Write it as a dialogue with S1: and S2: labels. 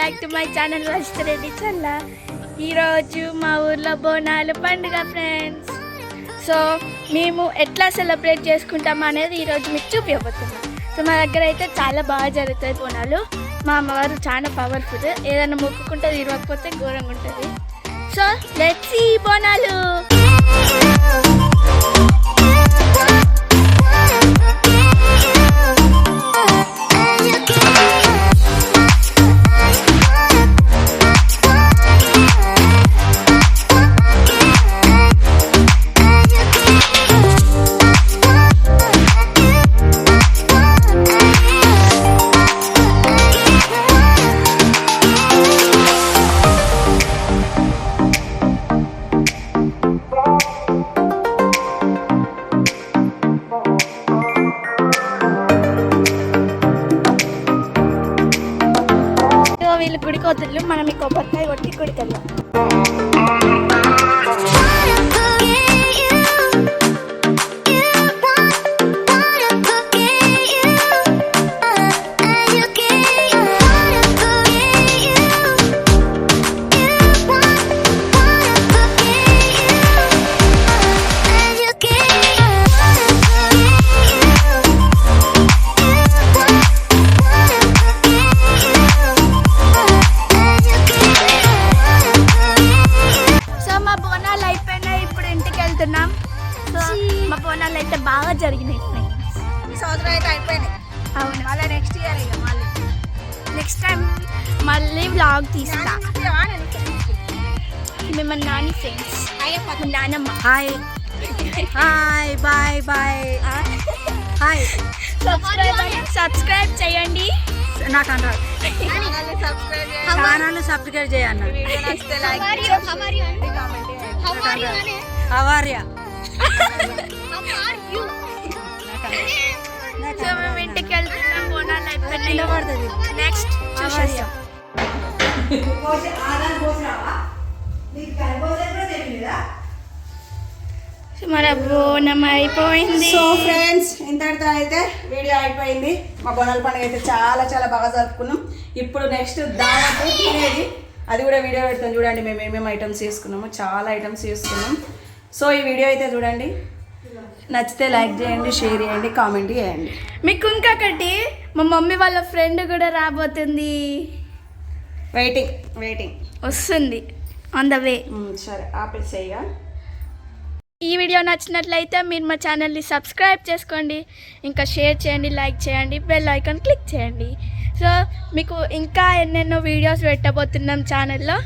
S1: Back to my channel వస్త్రెడ్డి చల్ల. ఈరోజు మా ఊర్లో బోనాలు పండుగ ఫ్రెండ్స్. సో మేము ఎట్లా సెలబ్రేట్ చేసుకుంటాం అనేది ఈరోజు మీకు చూపించబోతున్నాం. సో మా దగ్గర అయితే చాలా బాగా జరుగుతాయి బోనాలు. మా అమ్మవారు చాలా పవర్ఫుల్, ఏదైనా మొక్కుకుంటే ఇరవకపోతే ఘోరంగా ఉంటుంది. So let's see Bonalu. వీళ్ళు గుడికి వద్దులు, మనం ఈ కొబ్బరికాయ కొట్టి గుడికి వెళ్దాం. మా బోనాలు అయితే బాగా జరిగినాయి.
S2: ఈ సంవత్సరం అయితే అయిపోయినాయి.
S1: అవును,
S2: మళ్ళీ నెక్స్ట్ ఇయర్ ఇక మళ్ళీ
S1: నెక్స్ట్ టైం మళ్ళీ వ్లాగ్ తీస్తా. మేము నాని ఫ్రెండ్స్, నానమ్మ.
S2: Hi hi bye bye hi.
S1: Subscribe చేయండి.
S2: నాకు అన్నారు ఛానల్ సబ్స్క్రైబ్ చేయండి. హవారియా
S1: సో మేము ఇంటికి వెళ్తున్నాం. బోనాలు అయిపోయినాయి. నెక్స్ట్ చూసేస్తాం. మన బోనం అయిపోయింది.
S2: సో ఫ్రెండ్స్, ఇంతటితో అయితే వీడియో అయిపోయింది. మా బోనాల పండుగ అయితే చాలా చాలా బాగా జరుపుకున్నాం. ఇప్పుడు నెక్స్ట్ దాదాపు తినేది, అది కూడా వీడియో పెడతాం. చూడండి మేము ఏమేమి ఐటమ్స్ చేసుకున్నాము, చాలా ఐటమ్స్ చేసుకున్నాం. సో ఈ వీడియో అయితే చూడండి, నచ్చితే లైక్ చేయండి, షేర్ చేయండి, కామెంట్ చేయండి.
S1: మీకు ఇంకొకటి, మా మమ్మీ వాళ్ళ ఫ్రెండ్ కూడా రాబోతుంది.
S2: వెయిటింగ్ వెయిటింగ్
S1: వస్తుంది, ఆన్ ద వే.
S2: సరే ఆపేసేయగా.
S1: ఈ వీడియో నచ్చినట్లయితే మీరు మా ఛానల్ని సబ్స్క్రైబ్ చేసుకోండి, ఇంకా షేర్ చేయండి, లైక్ చేయండి, బెల్ ఐకాన్ క్లిక్ చేయండి. సో మీకు ఇంకా ఎన్నెన్నో వీడియోస్ పెట్టబోతున్నాం ఛానల్లో.